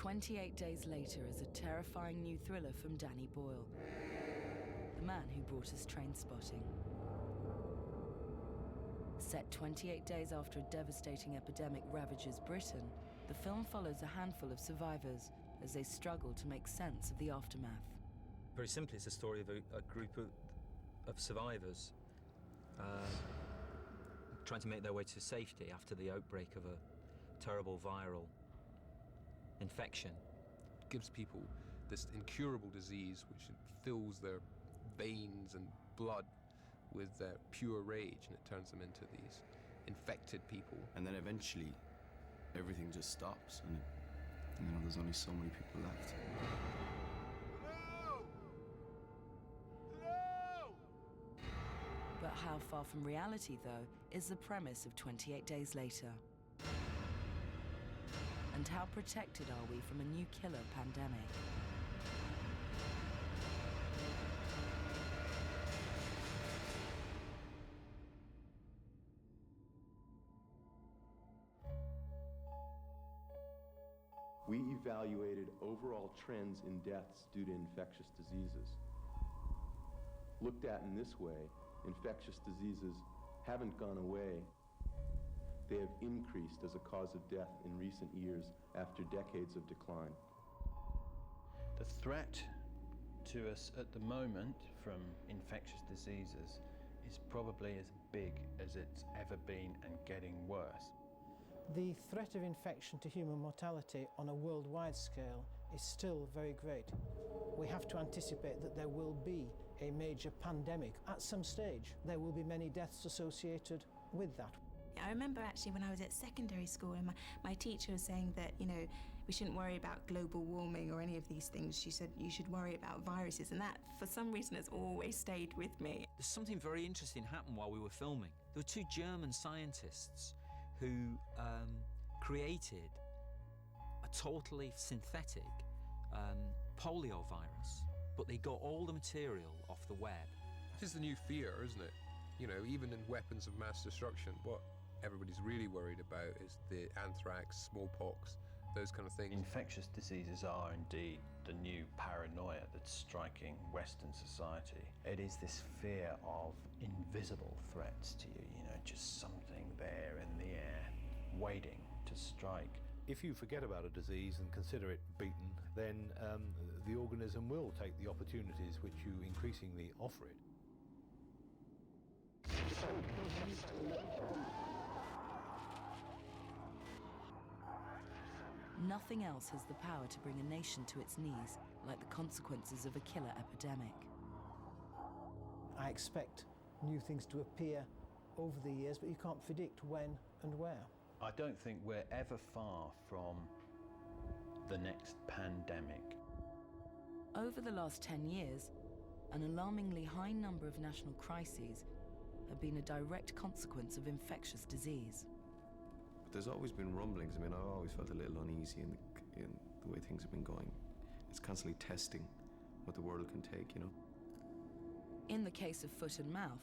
28 Days Later is a terrifying new thriller from Danny Boyle, the man who brought us Trainspotting. Set 28 days after a devastating epidemic ravages Britain, the film follows a handful of survivors as they struggle to make sense of the aftermath. Very simply, it's a story of a group of survivors trying to make their way to safety after the outbreak of a terrible viral infection. It gives people this incurable disease which fills their veins and blood with pure rage, and it turns them into these infected people. And then eventually everything just stops, and there's only so many people left. But how far from reality, though, is the premise of 28 Days Later? And how protected are we from a new killer pandemic? We evaluated overall trends in deaths due to infectious diseases. Looked at in this way, infectious diseases haven't gone away. They have increased as a cause of death in recent years after decades of decline. The threat to us at the moment from infectious diseases is probably as big as it's ever been and getting worse. The threat of infection to human mortality on a worldwide scale is still very great. We have to anticipate that there will be a major pandemic at some stage. There will be many deaths associated with that. I remember actually when I was at secondary school and my teacher was saying that, we shouldn't worry about global warming or any of these things. She said you should worry about viruses, and that, for some reason, has always stayed with me. There's something very interesting happened while we were filming. There were two German scientists who created a totally synthetic polio virus, but they got all the material off the web. This is the new fear, isn't it? Even in weapons of mass destruction, what everybody's really worried about is the anthrax, smallpox, those kind of things. Infectious diseases are indeed the new paranoia that's striking Western society. It is this fear of invisible threats to you, just something there in the air, waiting to strike. If you forget about a disease and consider it beaten, then the organism will take the opportunities which you increasingly offer it. Nothing else has the power to bring a nation to its knees like the consequences of a killer epidemic. I expect new things to appear over the years, but you can't predict when and where. I don't think we're ever far from the next pandemic. Over the last 10 years, an alarmingly high number of national crises have been a direct consequence of infectious disease. But there's always been rumblings. I've always felt a little uneasy in the way things have been going. It's constantly testing what the world can take, In the case of foot and mouth,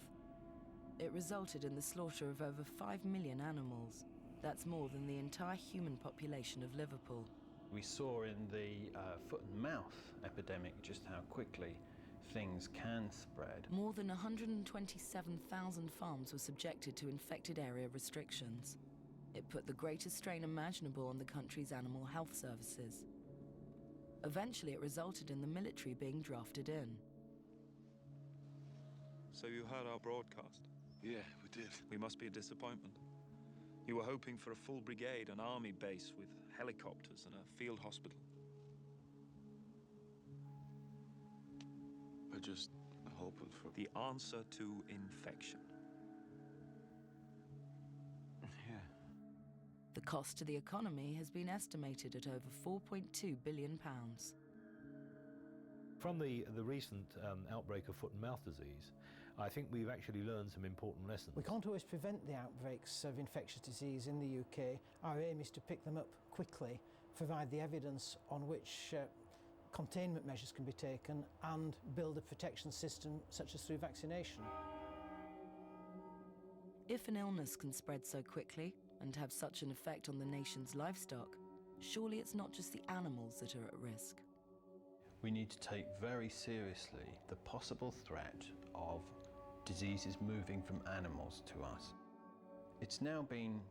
it resulted in the slaughter of over 5 million animals. That's more than the entire human population of Liverpool. We saw in the foot and mouth epidemic just how quickly things can spread. More than 127,000 farms were subjected to infected area restrictions. It put the greatest strain imaginable on the country's animal health services. Eventually, it resulted in the military being drafted in. So you heard our broadcast? Yeah, we did. We must be a disappointment. You were hoping for a full brigade, an army base with helicopters and a field hospital. We're just hoping for... The answer to infection. Yeah. The cost to the economy has been estimated at over £4.2 billion. From the recent outbreak of foot and mouth disease, I think we've actually learned some important lessons. We can't always prevent the outbreaks of infectious disease in the UK. Our aim is to pick them up quickly, provide the evidence on which containment measures can be taken, and build a protection system such as through vaccination. If an illness can spread so quickly and have such an effect on the nation's livestock, surely it's not just the animals that are at risk. We need to take very seriously the possible threat of diseases moving from animals to us. It's now been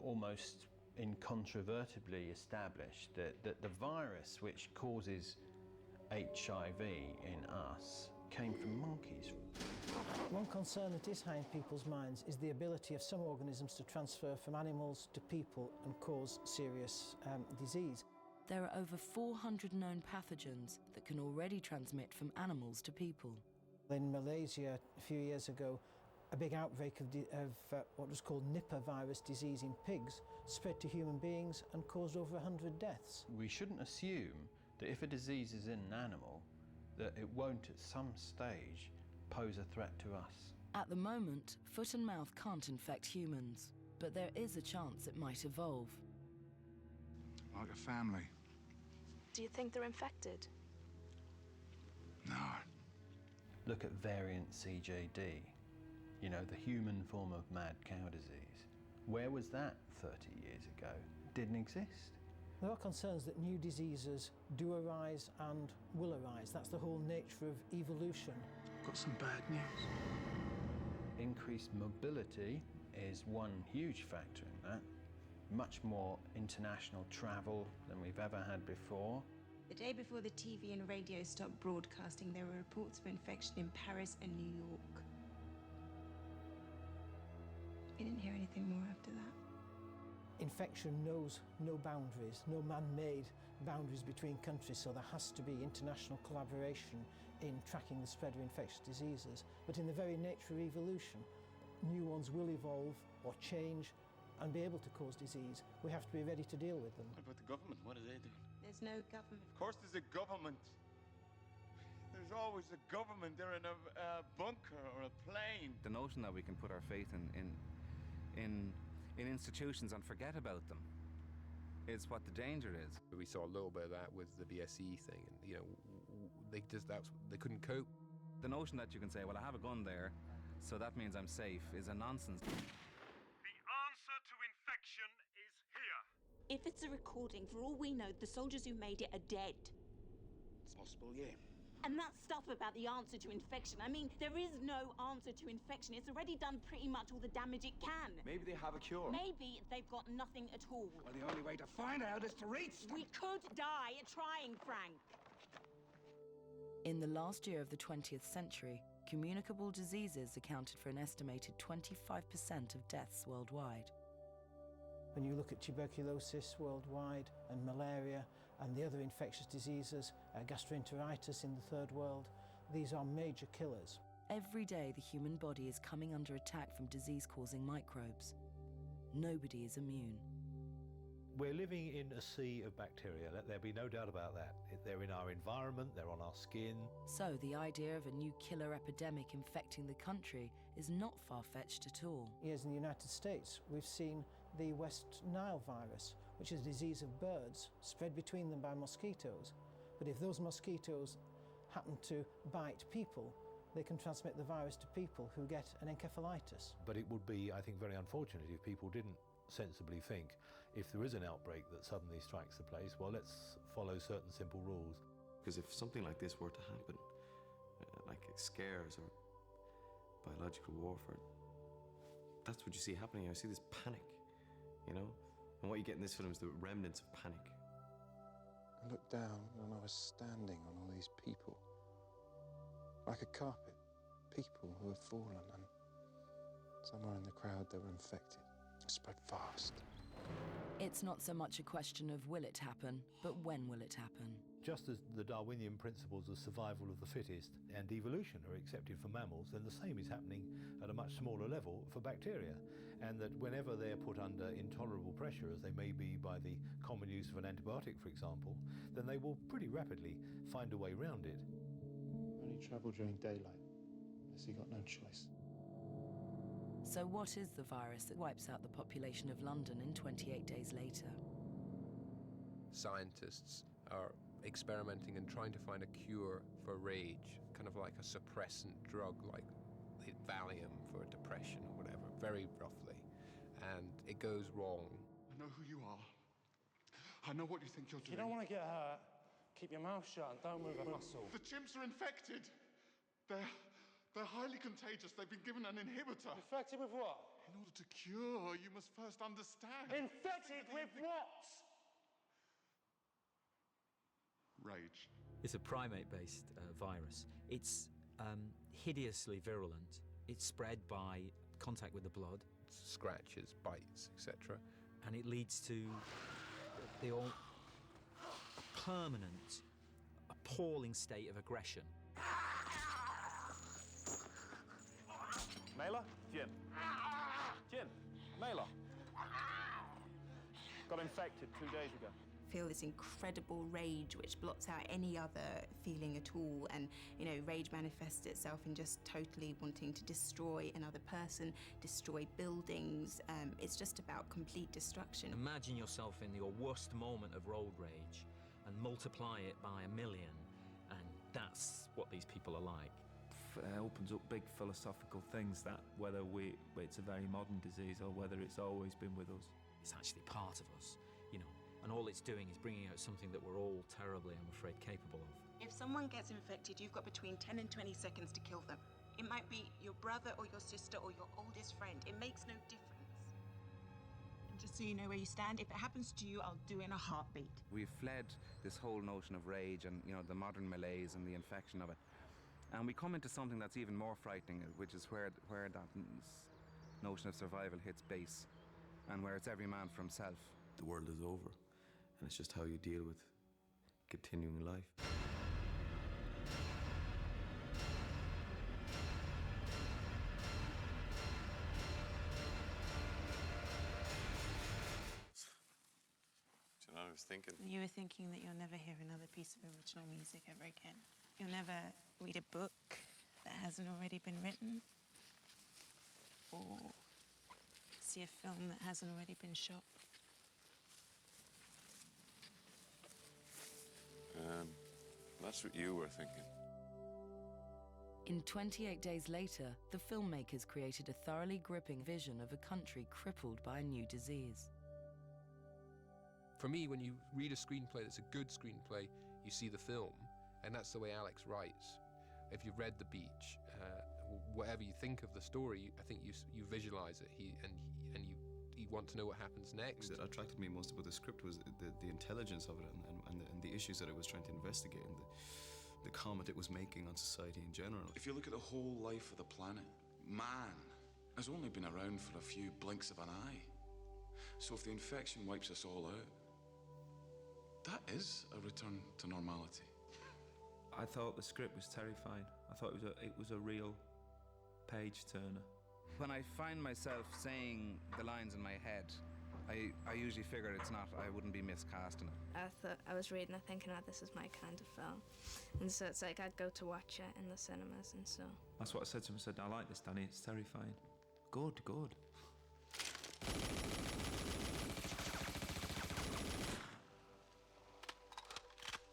almost incontrovertibly established that the virus which causes HIV in us came from monkeys. One concern that is high in people's minds is the ability of some organisms to transfer from animals to people and cause serious disease. There are over 400 known pathogens that can already transmit from animals to people. In Malaysia, a few years ago, a big outbreak of what was called Nipah virus disease in pigs spread to human beings and caused over 100 deaths. We shouldn't assume that if a disease is in an animal, that it won't at some stage pose a threat to us. At the moment, foot and mouth can't infect humans, but there is a chance it might evolve. Like a family. Do you think they're infected? No. Look at variant CJD, you know, the human form of mad cow disease. Where was that 30 years ago? Didn't exist. There are concerns that new diseases do arise and will arise. That's the whole nature of evolution. Got some bad news. Increased mobility is one huge factor in that. Much more international travel than we've ever had before. The day before the TV and radio stopped broadcasting, there were reports of infection in Paris and New York. We didn't hear anything more after that. Infection knows no boundaries, no man-made boundaries between countries, so there has to be international collaboration in tracking the spread of infectious diseases. But in the very nature of evolution, new ones will evolve or change and be able to cause disease. We have to be ready to deal with them. What about the government? What are they doing? There's no government. Of course there's a government. There's always a government. They're in a bunker or a plane. The notion that we can put our faith in institutions and forget about them is what the danger is. We saw a little bit of that with the BSE thing, and you know, they couldn't cope. The notion that you can say, well, I have a gun there, so that means I'm safe, is a nonsense. The answer to infection is here. If it's a recording, for all we know, the soldiers who made it are dead. It's possible, yeah. And that stuff about the answer to infection, I mean, there is no answer to infection. It's already done pretty much all the damage it can. Maybe they have a cure. Maybe they've got nothing at all. Well, the only way to find out is to reach them. We could die trying, Frank. In the last year of the 20th century, communicable diseases accounted for an estimated 25% of deaths worldwide. When you look at tuberculosis worldwide and malaria and the other infectious diseases, gastroenteritis in the third world, these are major killers. Every day the human body is coming under attack from disease-causing microbes. Nobody is immune. We're living in a sea of bacteria, let there be no doubt about that. They're in our environment, they're on our skin. So the idea of a new killer epidemic infecting the country is not far-fetched at all. Yes, in the United States, we've seen the West Nile virus, which is a disease of birds spread between them by mosquitoes. But if those mosquitoes happen to bite people, they can transmit the virus to people who get an encephalitis. But it would be, I think, very unfortunate if people didn't sensibly think, if there is an outbreak that suddenly strikes the place, well, let's follow certain simple rules. Because if something like this were to happen, like scares or biological warfare, that's what you see happening. I see this panic, you know? And what you get in this film is the remnants of panic. I looked down and I was standing on all these people. Like a carpet. People who have fallen, and somewhere in the crowd they were infected. It spread fast. It's not so much a question of will it happen, but when will it happen? Just as the Darwinian principles of survival of the fittest and evolution are accepted for mammals, then the same is happening at a much smaller level for bacteria. And that whenever they're put under intolerable pressure, as they may be by the common use of an antibiotic, for example, then they will pretty rapidly find a way around it. Only travel during daylight, unless you got no choice. So what is the virus that wipes out the population of London in 28 days later? Scientists are experimenting and trying to find a cure for rage, kind of like a suppressant drug, like Valium for depression or whatever, very roughly. And it goes wrong. I know who you are. I know what you think you're If doing. you don't want to get hurt, keep your mouth shut and don't move a muscle. The chimps are infected. They're highly contagious. They've been given an inhibitor. Infected with what? In order to cure, you must first understand. Infected with what? Rage. It's a primate-based virus. It's hideously virulent. It's spread by contact with the blood. Scratches, bites, etc. And it leads to the all permanent, appalling state of aggression. Mela? Jim. Jim. Mela. Got infected 2 days ago. Feel this incredible rage which blots out any other feeling at all, and you know, rage manifests itself in just totally wanting to destroy another person, destroy buildings. It's just about complete destruction. Imagine yourself in your worst moment of road rage and multiply it by 1 million, and that's what these people are like. Opens up big philosophical things, that whether it's a very modern disease or whether it's always been with us. It's actually part of us, you know, and all it's doing is bringing out something that we're all terribly, I'm afraid, capable of. If someone gets infected, you've got between 10 and 20 seconds to kill them. It might be your brother or your sister or your oldest friend. It makes no difference. And just so you know where you stand, if it happens to you, I'll do it in a heartbeat. We've fled this whole notion of rage and, you know, the modern malaise and the infection of it. And we come into something that's even more frightening, which is where that notion of survival hits base, and where it's every man for himself. The world is over, and it's just how you deal with continuing life. Do you know what I was thinking? You were thinking that you'll never hear another piece of original music ever again. You'll never read a book that hasn't already been written, or see a film that hasn't already been shot. That's what you were thinking. In 28 Days Later, the filmmakers created a thoroughly gripping vision of a country crippled by a new disease. For me, when you read a screenplay that's a good screenplay, you see the film, and that's the way Alex writes. If you've read The Beach, whatever you think of the story, I think you visualize it. You want to know what happens next. What attracted me most about the script was the intelligence of it and the issues that it was trying to investigate and the comment it was making on society in general. If you look at the whole life of the planet, man has only been around for a few blinks of an eye. So if the infection wipes us all out, that is a return to normality. I thought the script was terrifying. I thought it was a real page turner. When I find myself saying the lines in my head, I usually figure I wouldn't be miscasting it. I was reading it thinking, oh, this is my kind of film. And so it's like I'd go to watch it in the cinemas and so. That's what I said to him. I said, I like this, Danny, it's terrifying. Good.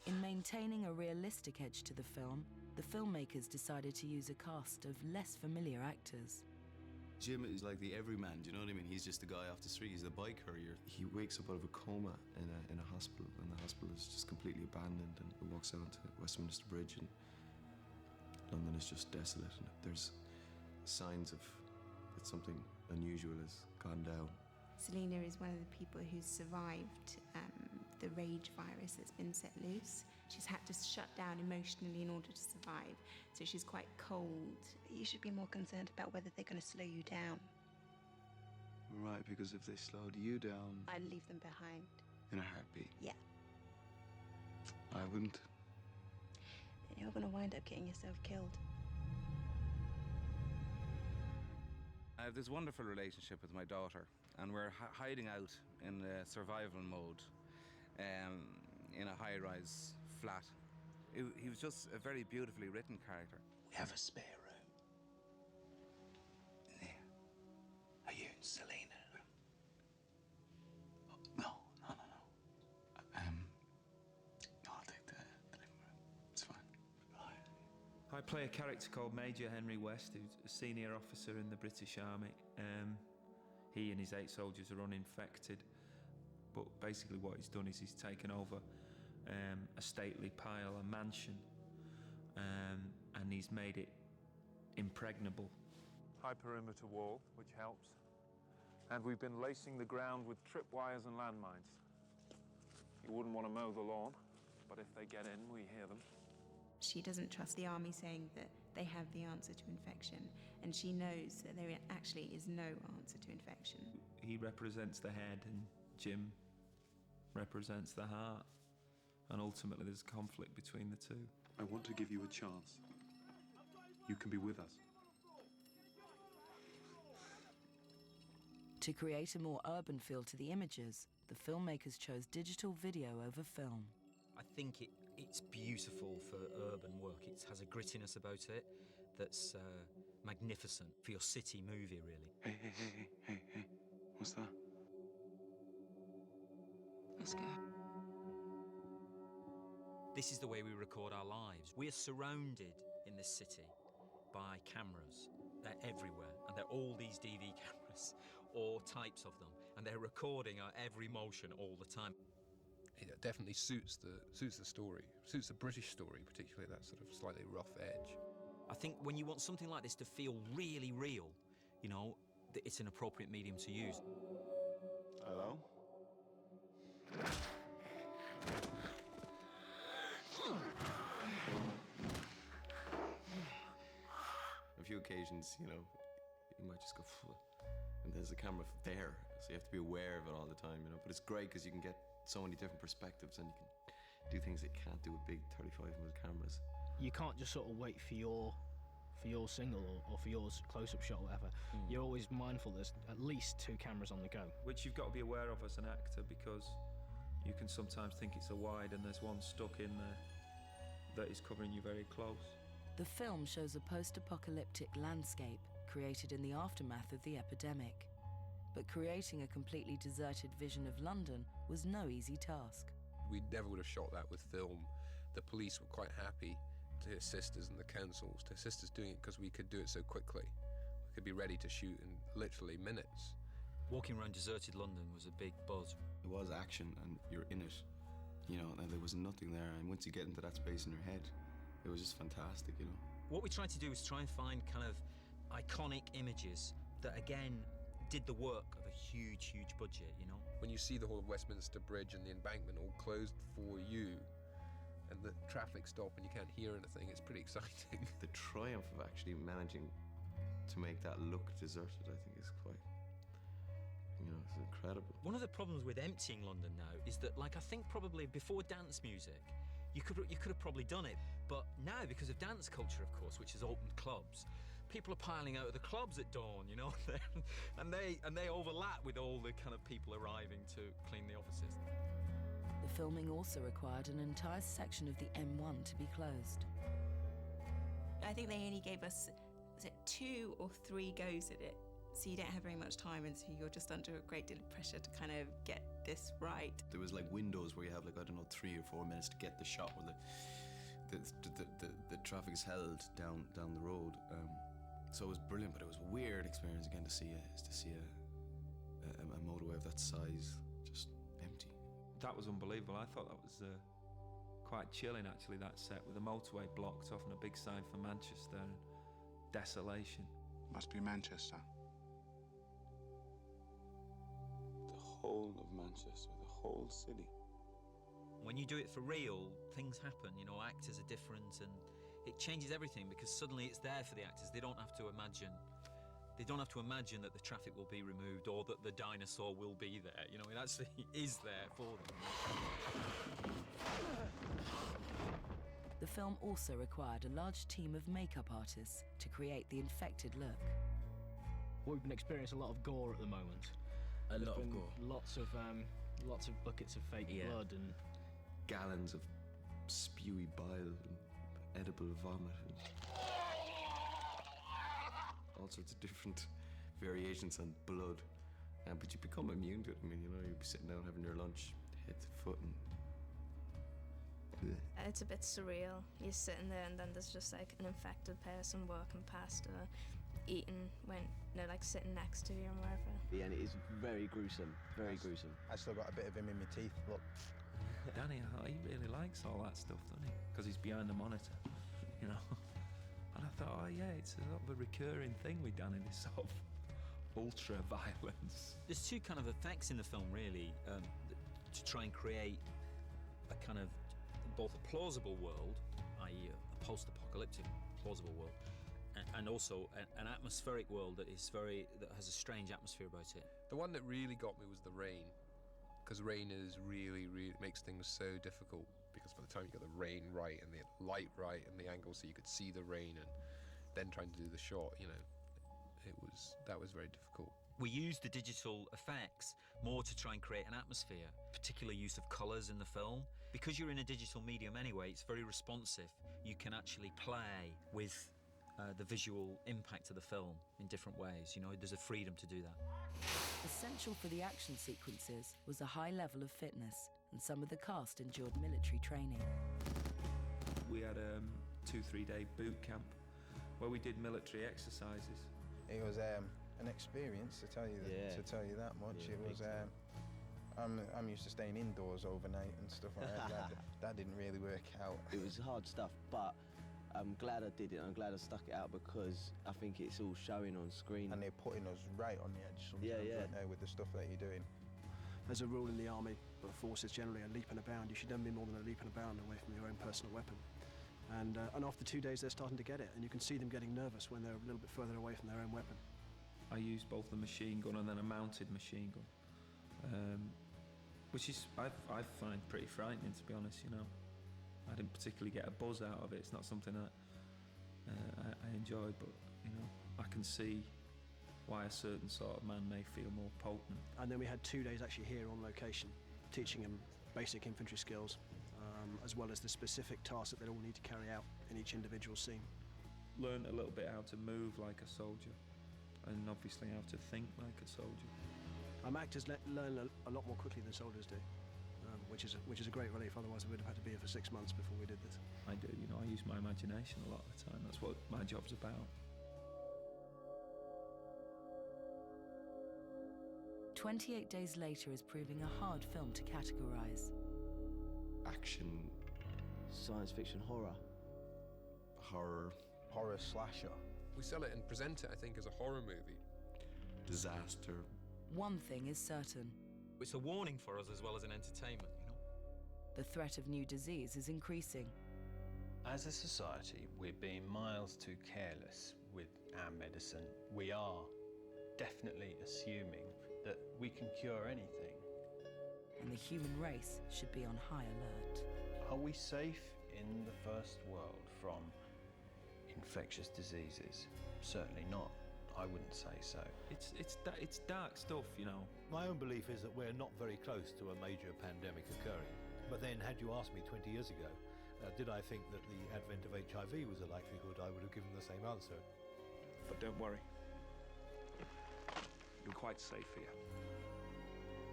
In maintaining a realistic edge to the film, the filmmakers decided to use a cast of less familiar actors. Jim is like the everyman, do you know what I mean? He's just the guy off the street, he's the bike courier. He wakes up out of a coma in a hospital, and the hospital is just completely abandoned, and he walks out onto Westminster Bridge, and London is just desolate, and there's signs of that something unusual has gone down. Selena is one of the people who's survived the rage virus that's been set loose. She's had to shut down emotionally in order to survive, so she's quite cold. You should be more concerned about whether they're going to slow you down. Right, because if they slowed you down... I'd leave them behind. In a heartbeat? Yeah. I wouldn't. Then you're going to wind up getting yourself killed. I have this wonderful relationship with my daughter, and we're hiding out in a survival mode in a high-rise flat. He was just a very beautifully written character. We have a spare room. In there. Are you and Selena? No. No, I'll take the living room. It's fine. Right. I play a character called Major Henry West, who's a senior officer in the British Army. He and his 8 soldiers are uninfected. But basically what he's done is he's taken over a stately pile, a mansion, and he's made it impregnable. High perimeter wall, which helps. And we've been lacing the ground with tripwires and landmines. You wouldn't want to mow the lawn, but if they get in, we hear them. She doesn't trust the army saying that they have the answer to infection, and she knows that there actually is no answer to infection. He represents the head and Jim represents the heart, and ultimately there's conflict between the two. I want to give you a chance. You can be with us. To create a more urban feel to the images, the filmmakers chose digital video over film. I think it's beautiful for urban work. It has a grittiness about it that's magnificent for your city movie, really. Hey. What's that? Let's go. This is the way we record our lives. We are surrounded in this city by cameras. They're everywhere, and they're all these DV cameras, or types of them, and they're recording our every motion all the time. It definitely suits the story, suits the British story, particularly that sort of slightly rough edge. I think when you want something like this to feel really real, you know, it's an appropriate medium to use. Hello? A few occasions, you know, you might just go, phew, and there's a camera there, so you have to be aware of it all the time, you know. But it's great because you can get so many different perspectives and you can do things that you can't do with big 35mm cameras. You can't just sort of wait for your single or for your close-up shot or whatever. You're always mindful there's at least 2 cameras on the go. Which you've got to be aware of as an actor, because you can sometimes think it's a wide and there's one stuck in there that is covering you very close. The film shows a post-apocalyptic landscape created in the aftermath of the epidemic. But creating a completely deserted vision of London was no easy task. We never would have shot that with film. The police were quite happy to assist us, and the councils to assist us doing it because we could do it so quickly. We could be ready to shoot in literally minutes. Walking around deserted London was a big buzz. It was action and you're in it, you know, and there was nothing there, and once you get into that space in your head, it was just fantastic, you know. What we tried to do is try and find kind of iconic images that, again, did the work of a huge budget, you know. When you see the whole of Westminster Bridge and the embankment all closed for you, and the traffic stop and you can't hear anything, it's pretty exciting. The triumph of actually managing to make that look deserted, I think, is quite, you know, it's incredible. One of the problems with emptying London now is that, like, I think probably before dance music, you could have probably done it, but now, because of dance culture, of course, which has opened clubs, people are piling out of the clubs at dawn, you know, and they overlap with all the kind of people arriving to clean the offices. The filming also required an entire section of the M1 to be closed. I think they only gave us, was it 2 or 3 goes at it? So you don't have very much time, and so you're just under a great deal of pressure to kind of get this right. There was like windows where you have, like, I don't know, 3 or 4 minutes to get the shot where the traffic is held down the road. So it was brilliant, but it was a weird experience again to see a motorway of that size just empty. That was unbelievable. I thought that was quite chilling, actually, that set, with the motorway blocked off and a big sign for Manchester and desolation. Must be Manchester. The whole of Manchester, the whole city. When you do it for real, things happen, you know, actors are different, and it changes everything because suddenly it's there for the actors. They don't have to imagine that the traffic will be removed or that the dinosaur will be there. You know, it actually is there for them. The film also required a large team of makeup artists to create the infected look. We've been experiencing a lot of gore at the moment. Lots of gore. Lots of buckets of fake blood and gallons of spewy bile and edible vomit and all sorts of different variations on blood. But you become immune to it. I mean, you know, you'll be sitting down having your lunch, head to foot, and it's a bit surreal. You're sitting there and then there's just like an infected person walking past or eating when you know, like sitting next to you and wherever. Yeah, and it is very gruesome, very gruesome. I still got a bit of him in my teeth, look. Danny, he really likes all that stuff, doesn't he? Because he's behind the monitor, you know. And I thought, oh yeah, it's a sort of a recurring thing with Danny, this sort of ultra violence. There's two kind of effects in the film, really, to try and create a kind of both a plausible world, i.e. a post-apocalyptic plausible world, and also an atmospheric world that has a strange atmosphere about it. The one that really got me was the rain, because rain is really makes things so difficult, because by the time you got the rain right and the light right and the angle so you could see the rain, and then trying to do the shot, you know, that was very difficult. We used the digital effects more to try and create an atmosphere, particular use of colours in the film. Because you're in a digital medium anyway, it's very responsive. You can actually play with the visual impact of the film in different ways. You know, there's a freedom to do that. Essential for the action sequences was a high level of fitness, and some of the cast endured military training. We had a 2-3 day boot camp where we did military exercises. It was an experience, to tell you that much. Yeah, it was. I'm used to staying indoors overnight and stuff like that. That didn't really work out. It was hard stuff, but I'm glad I did it. I'm glad I stuck it out, because I think it's all showing on screen. And they're putting us right on the edge sometimes, aren't they, with the stuff that you're doing. There's a rule in the army, but forces generally a leap and a bound. You should never be more than a leap and a bound away from your own personal weapon. And after 2 days, they're starting to get it, and you can see them getting nervous when they're a little bit further away from their own weapon. I used both the machine gun and then a mounted machine gun, which is I find pretty frightening, to be honest. You know, I didn't particularly get a buzz out of it. It's not something that I enjoyed, but you know, I can see why a certain sort of man may feel more potent. And then we had 2 days actually here on location, teaching them basic infantry skills, as well as the specific tasks that they all need to carry out in each individual scene. Learned a little bit how to move like a soldier, and obviously how to think like a soldier. Actors learn a lot more quickly than soldiers do, which is a great relief. Otherwise, we would have had to be here for 6 months before we did this. I do, you know, I use my imagination a lot of the time. That's what my job's about. 28 days later is proving a hard film to categorise. Action. Science fiction horror. Horror slasher. We sell it and present it, I think, as a horror movie. Disaster. One thing is certain. It's a warning for us as well as an entertainment, you know. The threat of new disease is increasing. As a society, we're being miles too careless with our medicine. We are definitely assuming that we can cure anything. And the human race should be on high alert. Are we safe in the first world from infectious diseases? Certainly not. I wouldn't say so. It's dark stuff, you know. My own belief is that we're not very close to a major pandemic occurring. But then, had you asked me 20 years ago, did I think that the advent of HIV was a likelihood, I would have given the same answer. But don't worry. You're quite safe here.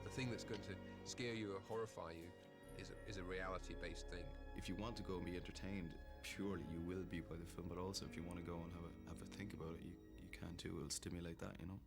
The thing that's going to scare you or horrify you is a reality-based thing. If you want to go and be entertained, surely you will be by the film, but also if you want to go and have a think about it, you can too. It'll stimulate that, you know.